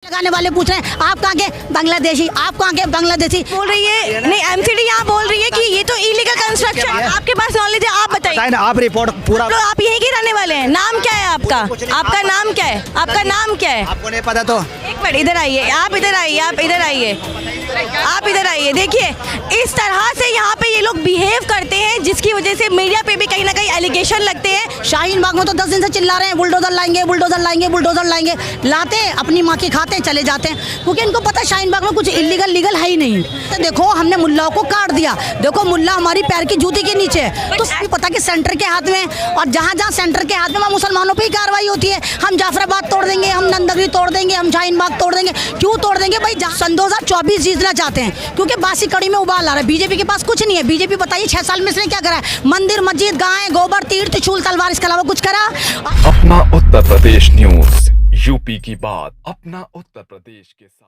लगाने वाले पूछ रहे हैं आप कहाँ के बांग्लादेशी, आप कहाँ के बांग्लादेशी बोल रही है। नहीं, एमसीडी यहाँ बोल रही है कि ये तो इलीगल कंस्ट्रक्शन है। आपके पास नॉलेज है, आप बताइए ना। आप रिपोर्ट पूरा आप यहीं के रहने वाले हैं। नाम क्या है आपका? आपका नाम क्या है? आपका नाम क्या है? आपको नहीं पता तो एक मिनट, इधर आइए, आप इधर आइए, आप इधर आइए, आप इधर आइए। देखिए इस तरह से यहाँ पे ये लोग बिहेव करते हैं जिसकी वजह से मीडिया पे भी कहीं ना कहीं एलिगेशन लगते हैं। शाहीन बाग में तो 10 दिन से चिल्ला रहे हैं बुलडोजर लाएंगे, बुलडोजर लाएंगे, बुलडोजर लाएंगे। लाते अपनी माँ की खाते चले जाते हैं क्योंकि इनको पता है शाहीन बाग में कुछ इलीगल लीगल है ही नहीं। तो देखो हमने मुल्लाओं को काट दिया, देखो मुल्ला हमारी पैर की जूती के नीचे है। तो पता कि सेंटर के हाथ में, और जहाँ जहाँ सेंटर के हाथ में वहाँ मुसलमानों पर ही कार्रवाई होती है। हम जाफराबाद तोड़ देंगे, हम नंदगिरी तोड़ देंगे, हम शाहीन बाग तोड़ देंगे। क्यों तोड़ देंगे भाई? सन 2024 जीतना चाहते हैं क्योंकि बासी कड़ी में उबाल आ रहा है। बीजेपी के पास कुछ नहीं है। बीजेपी बताइए 6 साल में इसने क्या करा है? मंदिर, मस्जिद, गाय, गोबर, तीर, त्रिशूल, तलवार, इसके अलावा कुछ करा? अपना उत्तर प्रदेश न्यूज, यूपी की बात अपना उत्तर प्रदेश के साथ।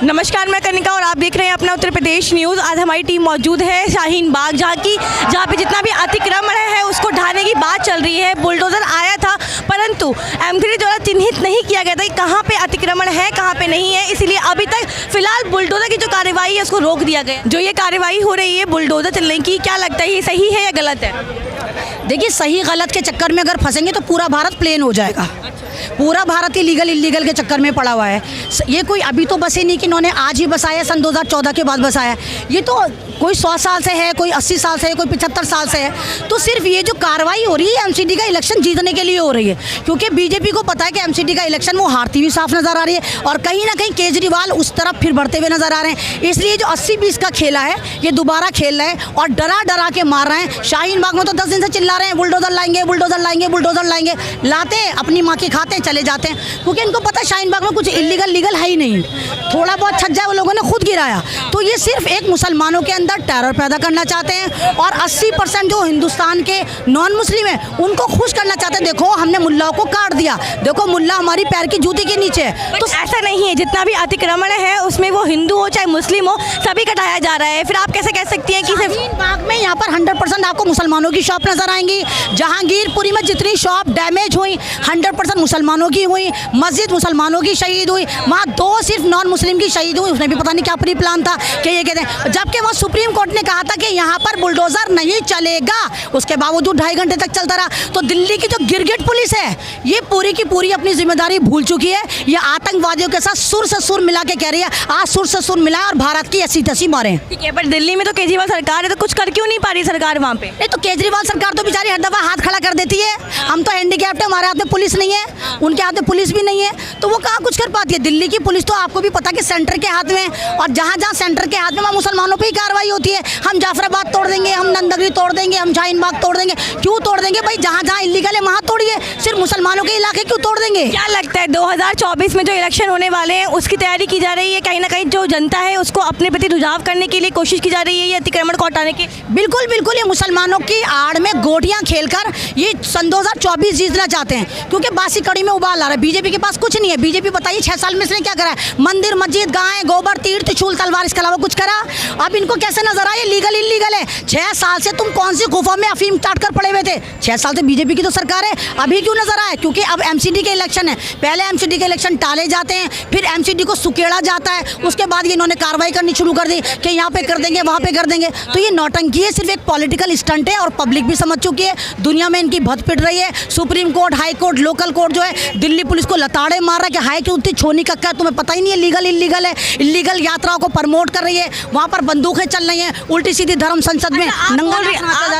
नमस्कार, मैं कनिका और आप देख रहे हैं अपना उत्तर प्रदेश न्यूज़। आज हमारी टीम मौजूद है शाहीन बाग, जहाँ पे जितना भी अतिक्रमण है उसको ढाने की बात चल रही है। बुलडोज़र आया था परंतु एमसीडी द्वारा चिन्हित नहीं किया गया था कि कहाँ पे अतिक्रमण है, कहाँ पे नहीं है। इसीलिए अभी तक फिलहाल बुलडोज़र की जो कार्रवाई है उसको रोक दिया गया। जो ये कार्रवाई हो रही है बुलडोज़र चलने की, क्या लगता है ये सही है या गलत है? देखिए सही गलत के चक्कर में अगर फंसेंगे तो पूरा भारत प्लेन हो जाएगा। पूरा भारत ही लीगल इलीगल के चक्कर में पड़ा हुआ है। ये कोई अभी तो बसे नहीं कि इन्होंने आज ही बसाया, सन 2014 के बाद बसाया। ये तो कोई 100 साल से है, कोई 80 साल से है, कोई 75 साल से है। तो सिर्फ ये जो कार्रवाई हो रही है एमसीडी का इलेक्शन जीतने के लिए हो रही है क्योंकि बीजेपी को पता है कि एमसीडी का इलेक्शन वो हारती हुई साफ नजर आ रही है और कहीं ना कहीं केजरीवाल उस तरफ फिर बढ़ते हुए नजर आ रहे हैं। इसलिए जो 80-20 का खेला है ये दोबारा खेल रहे हैं और डरा डरा के मार रहे हैं। शाहीन बाग में तो 10 दिन से चिल्ला रहे हैं बुलडोजर लाएंगे, बुलडोजर लाएंगे, बुलडोजर लाएंगे। लाते अपनी माँ की खाते चले जाते हैं क्योंकि इनको पता है शाहीन बाग में कुछ इलीगल लीगल है ही नहीं। थोड़ा बहुत छज्जा वो लोगों ने खुद गिराया। तो ये सिर्फ एक मुसलमानों के अंदर टेरर पैदा करना चाहते हैं और 80% जो हिंदुस्तान के नॉन मुस्लिम हैं उनको खुश करना चाहते हैं। देखो हमने मुल्लाओं को काट दिया, देखो मुल्ला हमारी पैर की जूती के नीचे है। तो ऐसा नहीं है, जितना भी अतिक्रमण है उसमें वो हिंदू हो चाहे मुस्लिम हो सभी कटाया जा रहा है। फिर आप कैसे कह सकती हैं कि शाहीन बाग में यहाँ पर 100% आपको मुसलमानों की शॉप नजर आएंगी। जहांगीरपुरी में जितनी शॉप डैमेज हुई 100% मुसलमानों की हुई। मस्जिद मुसलमानों की शहीद हुई, वहाँ 2 सिर्फ नॉन मुस्लिम की शहीद हुई। उसमें भी पता नहीं क्या प्री प्लान था कि ये कहते हैं। जबकि वहाँ सुप्रीम कोर्ट ने कहा था कि यहाँ पर बुलडोजर नहीं चलेगा, उसके बावजूद 2.5 घंटे तक चलता रहा। तो दिल्ली की जो गिरगिट पुलिस है ये पूरी की पूरी अपनी जिम्मेदारी भूल चुकी है। ये आतंकवादियों के साथ सुर से सुर मिला के कह रही है आज सुर से सुर मिला और भारत की ऐसी तैसी मारे। ठीक है, पर दिल्ली में तो केजरीवाल सरकार है, तो कुछ कर क्यों नहीं पा रही सरकार वहाँ पे? नहीं तो केजरीवाल सरकार तो बेचारी हर दफा हाथ खड़ा कर देती है। हम तो हैंडीकैप्ट है, हमारे हाथ में पुलिस नहीं है, उनके हाथ में पुलिस भी नहीं है, तो वो कहाँ कुछ कर पाती है। दिल्ली की पुलिस तो आपको भी पता कि सेंटर के हाथ में, और जहाँ जहाँ सेंटर के हाथ में वहाँ मुसलमानों पर ही कार्रवाई होती है। हम जाफराबाद तोड़ देंगे, हम नंदगिरी तोड़ देंगे, हम शाहीन बाग तोड़ देंगे। क्यों तोड़ देंगे भाई? जहाँ जहाँ इलीगल है वहाँ तोड़िए, सिर्फ मुसलमानों के इलाके क्यों तोड़ देंगे? क्या लगता है 2024 में जो इलेक्शन होने वाले हैं उसकी तैयारी की जा रही है? कहीं ना कहीं जो जनता है उसको अपने प्रति रुझाव करने के लिए कोशिश की जा रही है ये अतिक्रमण को हटाने की? बिल्कुल बिल्कुल, ये मुसलमानों की आड़ में गोटियां खेलकर ये सन 2024 जीतना चाहते हैं क्योंकि बासी कड़ी में उबाल आ रहा है। बीजेपी के पास कुछ नहीं है। बीजेपी बताइए 6 साल में इसने क्या करा है? मंदिर, मस्जिद, गाय, गोबर, तीर, त्रिशूल, तलवार, इसके अलावा कुछ करा? अब इनको कैसे नजर आए लीगल इलीगल है? 6 साल से तुम कौन सी गुफा में अफीम चाट कर पड़े हुए थे? 6 साल से बीजेपी की तो सरकार है, अभी क्यों नजर आए? क्योंकि अब एमसीडी के इलेक्शन है। पहले एमसीडी के इलेक्शन टाले जाते हैं, फिर एमसीडी को सुकेड़ा जाता है, उसके बाद ये इन्होंने कार्रवाई करनी शुरू कर दी कि यहाँ पे कर देंगे, वहाँ पे कर देंगे। तो ये नौटंकी है, सिर्फ एक पॉलिटिकल स्टंट है और पब्लिक भी समझ चुकी है। दुनिया में इनकी भद पिट रही है। Supreme court, high court, local court जो है दिल्ली पुलिस को लताड़े मार रहा है कि हाई की उतनी छोनी कक्का तुम्हें पता ही नहीं है लीगल इलीगल है। इलीगल यात्राओं को प्रमोट कर रही है, वहाँ पर बंदूकें चल रही हैं, उल्टी सीधी धर्म संसद में आप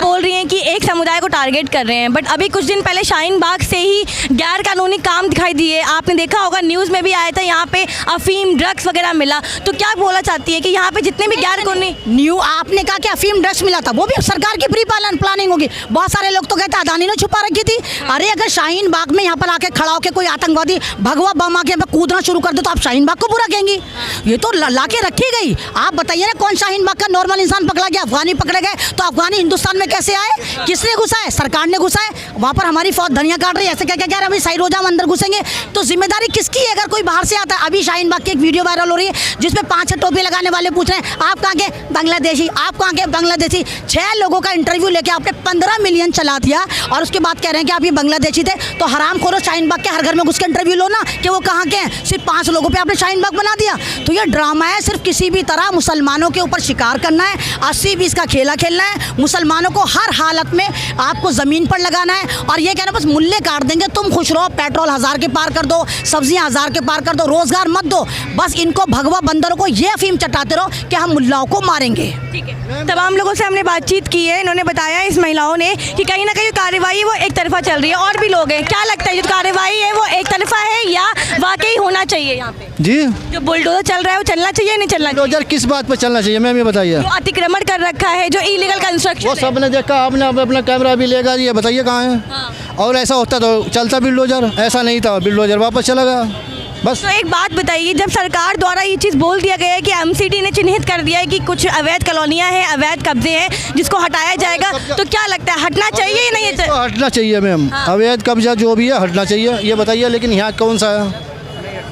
बोल रही हैं कि एक समुदाय को टारगेट कर रहे हैं, बट अभी कुछ दिन पहले शाहीन बाग से ही गैर कानूनी काम दिखाई दिए। आपने देखा होगा, न्यूज़ में भी आया था, यहाँ पे अफीम ड्रग्स वगैरह मिला। तो क्या बोलना चाहती है कि यहाँ पे जितने भी गैर कानूनी न्यू आपने कहा कि अफीम ड्रग्स मिला था, वो भी सरकार की प्री प्लानिंग होगी। बहुत सारे लोग तो कहते हैं अदानी ने छुपा रखी थी। अरे अगर शाहीन बाग में यहाँ पर आके खड़ा होकर कोई आतंकवादी भगवा बम आके कूदना शुरू कर दे तो आप शाहीन बाग को बुरा कहेंगी? ये तो ला के रखी गई। आप बताइए ना कौन शाहीन बाग का नॉर्मल इंसान पकड़ा गया, अफगानी पकड़े गए, तो अफगानी हिंदुस्तान में कैसे आए? किसने घुसा है? सरकार ने घुसा है। वहाँ पर हमारी फौज धनिया काट रही है, ऐसे क्या क्या कह रहे हैं, अभी सही रोजा हम अंदर घुसेंगे। तो जिम्मेदारी किसकी है अगर कोई बाहर से आता है? अभी शाहीन बाग की एक वीडियो वायरल हो रही है जिसमें 5-6 टोपी लगाने वाले पूछ रहे हैं आप कहाँ के? बांग्लादेशी। आप कहाँ के? बांग्लादेशी। 6 लोगों का इंटरव्यू लेके आपने 15 मिलियन चला दिया और उसके बाद कह रहे हैं कि आप ये बांग्लादेशी थे। तो हराम खोरो, शाहीन बाग के हर घर में घुस के इंटरव्यू लो ना कि वो कहाँ के हैं। सिर्फ 5 लोगों पे आपने शाहीन बाग बना दिया। तो ये ड्रामा है, सिर्फ किसी भी तरह मुसलमानों के ऊपर शिकार करना है, 80-20 का खेला खेलना है। मुसलमानों को हर हालत में आपको ज़मीन पर लगाना है और ये कहना बस मुल्ले काट देंगे, तुम खुश रहो, पेट्रोल 1000 के पार कर दो, सब्जियां 1000 के पार कर दो, रोजगार मत दो। बस इनको भगवा बंदरों को ये अफीम चटाते रहो कि हम मुल्लाओं को मारेंगे। ठीक है, तमाम लोगों से हमने बातचीत की है, इन्होंने बताया इस महिलाओं ने कि कहीं ना कहीं जो कार्रवाई है वो एक तरफा चल रही है और भी लोग हैं। क्या लगता है जो कार्रवाई है वो एक तरफा है या वाकई होना चाहिए? यहाँ पे जी जो बुलडोजर चल रहा है वो चलना चाहिए नहीं चलना चाहिए? बुलडोजर किस बात पर चलना चाहिए मैम ये बताइए? जो अतिक्रमण कर रखा है, जो इलीगल वो कंस्ट्रक्शन सबने देखा, आपने अपना कैमरा भी लेगा, ये बताइए कहाँ है? हाँ। और ऐसा होता तो चलता बुलडोजर, ऐसा नहीं था, बुलडोजर वापस चला गया बस। तो एक बात बताइए, जब सरकार द्वारा ये चीज़ बोल दिया गया है कि एमसीडी ने चिन्हित कर दिया है कि कुछ अवैध कॉलोनियाँ हैं, अवैध कब्जे हैं जिसको हटाया जाएगा, तो क्या लगता है हटना चाहिए या नहीं? तो हटना चाहिए मैम, अवैध कब्जा जो भी है हटना चाहिए, ये बताइए। लेकिन यहाँ कौन सा है?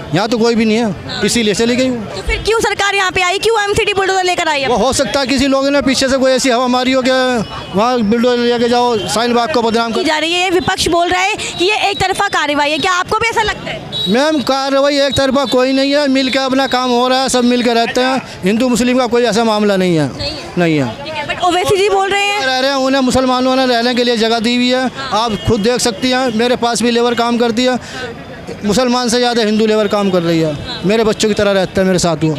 यहाँ तो कोई भी नहीं है, इसीलिए चली गई। तो फिर क्यों सरकार यहाँ पे आई, क्यों एमसीडी बुलडोजर लेकर आई? वो हो सकता है किसी लोगों ने पीछे से कोई ऐसी हवा मारी हो कि वहाँ बुलडोजर लेके जाओ, शाहीन बाग को बदनाम की कर। जा रही है, ये विपक्ष बोल रहा है कि ये एक तरफा कार्रवाई है, क्या आपको भी ऐसा लगता है? मैम कार्रवाई एक तरफा कोई नहीं है, मिल के अपना काम हो रहा है, सब मिल के रहते हैं। हिंदू मुस्लिम का कोई ऐसा मामला नहीं है, नहीं है। बट ओवैसी जी बोल रहे हैं रह रहे हैं, उन्हें मुसलमानों ने रहने के लिए जगह दी हुई है। आप खुद देख सकती हैं, मेरे पास भी लेबर काम करती है, मुसलमान से ज़्यादा हिंदू लेबर काम कर रही है, मेरे बच्चों की तरह रहता है मेरे साथ वो।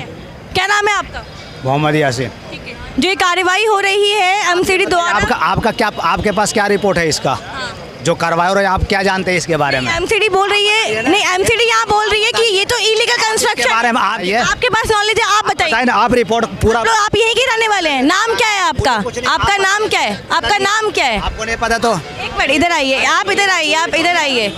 क्या नाम है आपका? मोहम्मद यासिन। जो ये कार्रवाई हो रही है एमसीडी द्वारा, आपका क्या, आपके पास क्या रिपोर्ट है इसका? जो कार्रवाई हो रही है आप क्या जानते हैं इसके बारे में? एमसीडी बोल रही है, नहीं एमसीडी यहाँ बोल रही है कि ये तो इलीगल कंस्ट्रक्शन बारे में आपके पास नॉलेज है, आप बताइए ना, आप रिपोर्ट पूरा। आप यहीं के रहने वाले हैं, नाम क्या है आपका? आपका नाम क्या है? आपका नाम क्या है? आपको नहीं पता तो एक मिनट इधर आइए, आप इधर आइए, आप इधर आइए,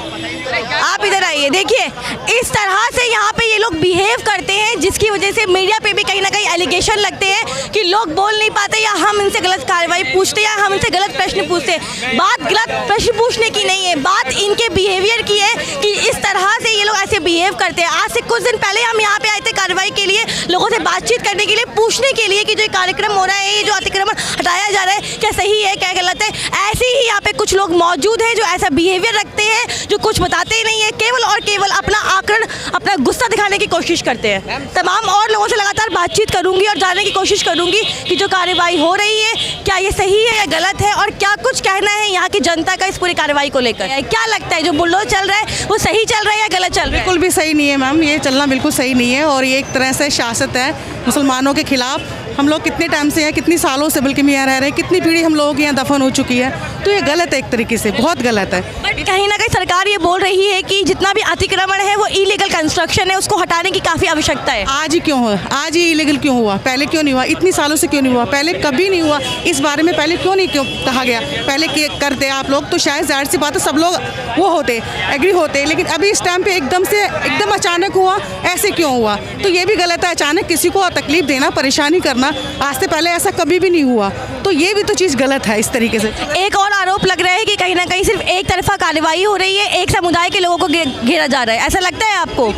आप इधर आइए। देखिए इस तरह से यहाँ पे ये लोग बिहेव करते हैं जिसकी वजह से मीडिया पे भी कहीं ना कहीं एलिगेशन लगते हैं कि लोग बोल नहीं पाते या हम इनसे गलत कार्रवाई पूछते या हम इनसे गलत प्रश्न पूछते। बात गलत प्रश्न पूछने की नहीं है, बात इनके बिहेवियर की है कि इस तरह से ये लोग ऐसे बिहेव करते हैं। आज से कुछ दिन पहले हम यहाँ पे आए थे कार्रवाई के लिए, लोगों से बातचीत करने के लिए, पूछने के लिए कि जो कार्यक्रम हो रहा है, ये जो अतिक्रमण हटाया जा रहा है, क्या सही है क्या गलत है। ऐसे ही यहाँ पे कुछ लोग मौजूद हैं जो ऐसा बिहेवियर रखते हैं, जो कुछ बताते ही नहीं है, केवल और केवल अपना आकरण, अपना गुस्सा दिखाने की कोशिश करते हैं। तमाम और लोगों से लगातार बातचीत करूंगी और जानने की कोशिश करूंगी कि जो कार्रवाई हो रही है क्या ये सही है या गलत है और क्या कुछ कहना है यहाँ की जनता का इस पूरी कार्रवाई को लेकर। क्या लगता है जो बुलडोजर चल रहा है वो सही चल रहा है या गलत चल रहा है? बिल्कुल भी सही नहीं है मैम, ये चलना बिल्कुल सही नहीं है और ये एक तरह से शासक है मुसलमानों के खिलाफ। हम लोग कितने टाइम से हैं, कितनी सालों से बल्कि यहाँ रह रहे हैं, कितनी पीढ़ी हम लोगों की यहाँ दफन हो चुकी है, तो ये गलत है, एक तरीके से बहुत गलत है। बट कहीं ना कहीं सरकार ये बोल रही है कि जितना भी अतिक्रमण है वो इलीगल कंस्ट्रक्शन है, उसको हटाने की काफ़ी आवश्यकता है। आज ही क्यों हुआ? आज ही इलीगल क्यों हुआ? पहले क्यों नहीं हुआ? इतनी सालों से क्यों नहीं हुआ? पहले कभी नहीं हुआ इस बारे में, पहले क्यों नहीं क्यों कहा गया? पहले करते आप लोग तो शायद जाहिर सी बात है सब लोग वो होते, एग्री होते, लेकिन अभी इस टाइम पे एकदम अचानक हुआ, ऐसे क्यों हुआ? तो ये भी गलत है, अचानक किसी को तकलीफ देना, परेशानी करना, आज से पहले ऐसा कभी भी नहीं हुआ, तो ये भी तो चीज़ गलत है इस तरीके से। एक और आरोप लग रहा है कि कहीं ना कहीं सिर्फ एक तरफा कार्रवाई हो रही है, एक समुदाय के लोगों को घेरा जा रहा है, ऐसा लगता है आपको?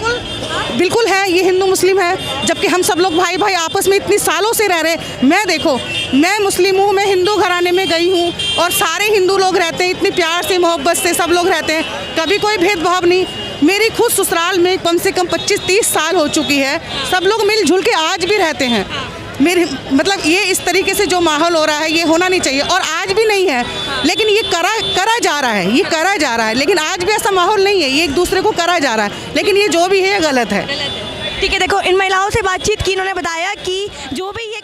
बिल्कुल है, ये हिंदू मुस्लिम है, जबकि हम सब लोग भाई भाई आपस में इतनी सालों से रह रहे। मैं देखो, मैं मुस्लिम हूँ, मैं हिंदू घराने में गई हूँ और सारे हिंदू लोग रहते हैं, इतनी प्यार से मोहब्बत से सब लोग रहते हैं, कभी कोई भेदभाव नहीं। मेरी खुद ससुराल में कम से कम 25-30 साल हो चुकी है, सब लोग मिलजुल के आज भी रहते हैं। मेरे मतलब ये इस तरीके से जो माहौल हो रहा है ये होना नहीं चाहिए और आज भी नहीं है, लेकिन ये करा जा रहा है, ये करा जा रहा है, लेकिन आज भी ऐसा माहौल नहीं है, ये एक दूसरे को करा जा रहा है, लेकिन ये जो भी है ये गलत है। ठीक है, देखो इन महिलाओं से बातचीत की, इन्होंने बताया कि जो भी ये